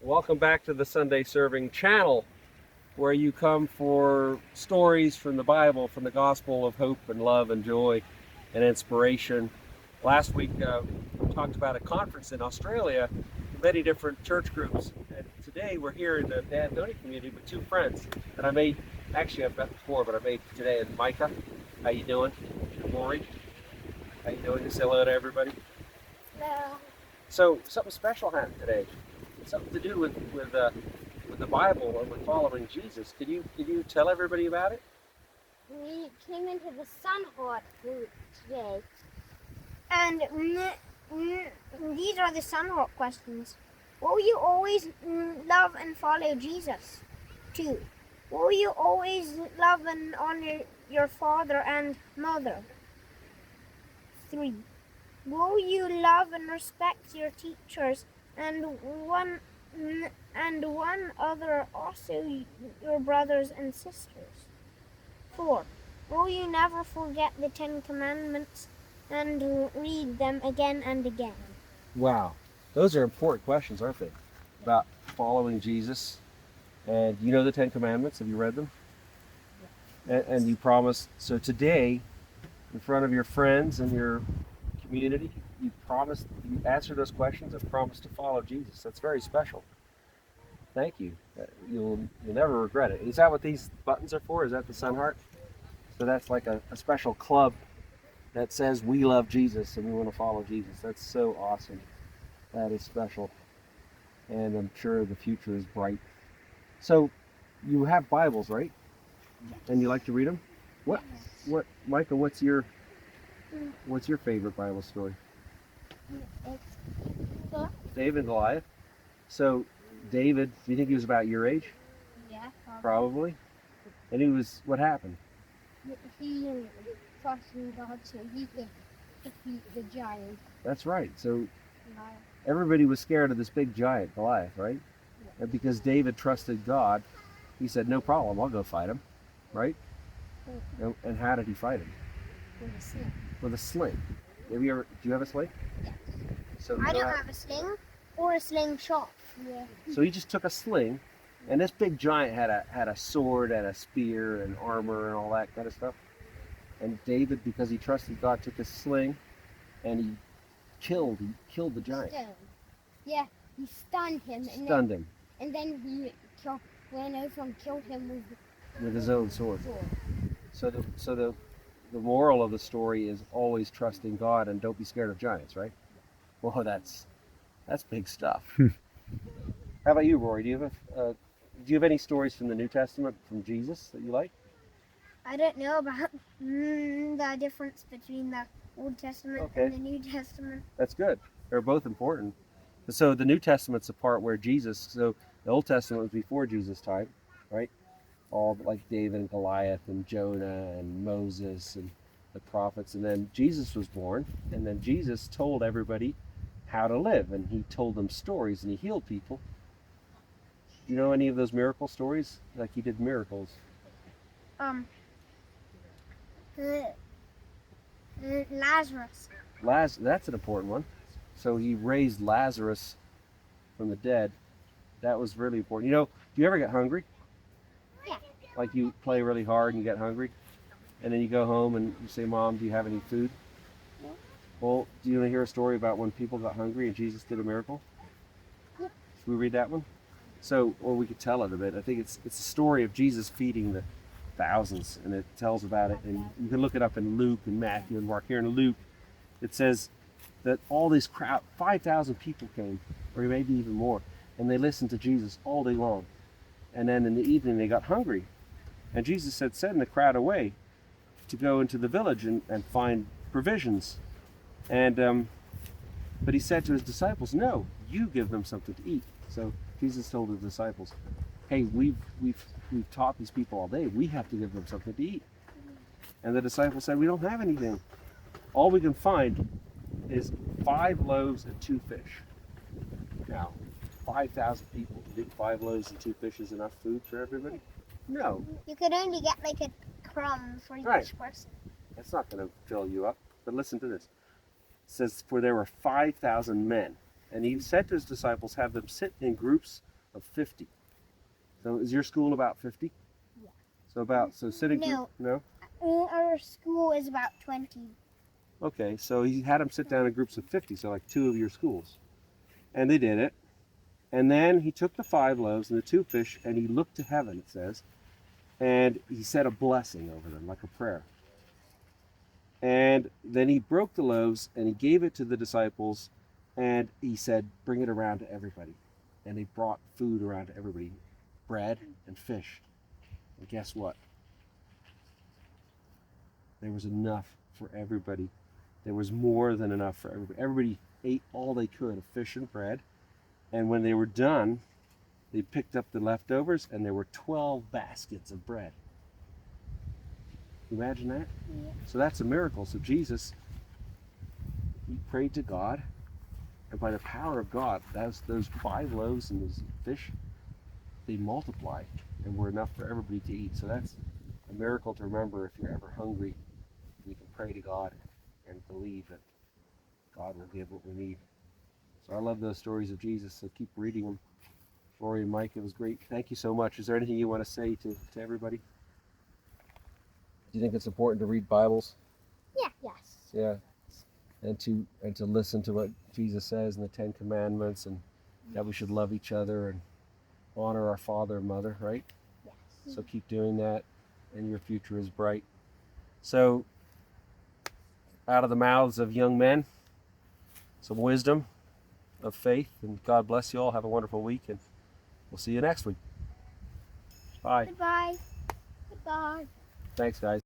Welcome back to the Sunday Serving channel, where you come for stories from the Bible, from the gospel of hope and love and joy and inspiration. Last week we talked about a conference in Australia, many different church groups, and today we're here in the Danthonia community with two friends that I made. Actually, I've met before, but I made today. And Micah, how you doing? Rory, how you doing? Say hello to everybody. Hello. So something special happened today. Something to do with the Bible and with following Jesus. Could you tell everybody about it? We came into the Sunhot group today, and these are the Sunhot questions. Will you always love and follow Jesus? 2. Will you always love and honor your father and mother? 3. Will you love and respect your teachers and one other, also your brothers and sisters? 4. Will you never forget the 10 Commandments and read them again and again? Wow, those are important questions, aren't they? About following Jesus. And you know the 10 Commandments? Have you read them? And you promised. So today, in front of your friends and your community, you answered those questions and promised to follow Jesus. That's very special. Thank you. You'll never regret it. Is that what these buttons are for? Is that the Sun Heart? So that's like a special club that says we love Jesus and we want to follow Jesus. That's so awesome. That is special. And I'm sure the future is bright. So you have Bibles, right? Yes. And you like to read them? What, Micah, what's your favorite Bible story? David and Goliath. So David, do you think he was about your age? Yeah, Probably. And what happened? He trusted God so he could defeat the giant. That's right. So everybody was scared of this big giant, Goliath, right? Yeah. And because David trusted God, he said, no problem, I'll go fight him, right? And how did he fight him? With a sling. With a sling. Do you have a sling? Yes. So I don't have a sling or a slingshot. Yeah. So he just took a sling, and this big giant had a sword and a spear and armor and all that kind of stuff. And David, because he trusted God, took a sling, and he killed the giant. Yeah, he stunned him. Stunned him. And then he went over and killed him with his own sword. So the moral of the story is always trust in God and don't be scared of giants, right? Well, that's big stuff. How about you, Rory? Do you have any stories from the New Testament from Jesus that you like? I don't know about the difference between the Old Testament and the New Testament. That's good. They're both important. So the New Testament's the part where so the Old Testament was before Jesus' time, right? All like David and Goliath and Jonah and Moses and the prophets. And then Jesus was born, and then Jesus told everybody how to live, and he told them stories, and he healed people. Do you know any of those miracle stories? Like he did miracles. Lazarus. That's an important one. So he raised Lazarus from the dead. That was really important. Do you ever get hungry? Yeah. Like you play really hard and you get hungry, and then you go home and you say, Mom, do you have any food? No. Well, do you want to hear a story about when people got hungry and Jesus did a miracle? Yeah. Should we read that one? Or we could tell it a bit. I think it's a story of Jesus feeding the thousands, and it tells about it. And you can look it up in Luke and Matthew and Mark. Here in Luke, it says that all this crowd, 5,000 people came, or maybe even more, and they listened to Jesus all day long. And then in the evening they got hungry. And Jesus said, send the crowd away to go into the village and find provisions. And but he said to his disciples, no, you give them something to eat. So Jesus told his disciples, hey, we've taught these people all day. We have to give them something to eat. And the disciples said, we don't have anything. All we can find is 5 loaves and 2 fish. Now, 5,000 people. Do you think 5 loaves and 2 fish is enough food for everybody? No. You could only get like a crumb for each person. That's not going to fill you up. But listen to this. It says, for there were 5,000 men. And he said to his disciples, have them sit in groups of 50. So is your school about 50? Yeah. So sitting No. group? No? Our school is about 20. Okay, so he had them sit down in groups of 50, so like 2 of your schools. And they did it. And then he took the 5 loaves and the 2 fish, and he looked to heaven, it says, and he said a blessing over them, like a prayer. And then he broke the loaves, and he gave it to the disciples, and he said, bring it around to everybody. And they brought food around to everybody, bread and fish. And guess what? There was enough for everybody. There was more than enough for everybody. Everybody ate all they could of fish and bread. And when they were done, they picked up the leftovers, and there were 12 baskets of bread. Imagine that? Yeah. So that's a miracle. So Jesus, he prayed to God, and by the power of God, those 5 loaves and those fish, they multiplied and were enough for everybody to eat. So that's a miracle to remember if you're ever hungry. We can pray to God and believe that God will give what we need. So I love those stories of Jesus, so keep reading them. Lori and Mike, it was great. Thank you so much. Is there anything you want to say to everybody? Do you think it's important to read Bibles? Yeah. Yes. Yeah. And to listen to what Jesus says in the 10 Commandments, and that we should love each other and honor our father and mother, right? Yes. So keep doing that, and your future is bright. So, out of the mouths of young men, some wisdom of faith, and God bless you all. Have a wonderful week, and we'll see you next week. Bye. Goodbye. Goodbye. Thanks, guys.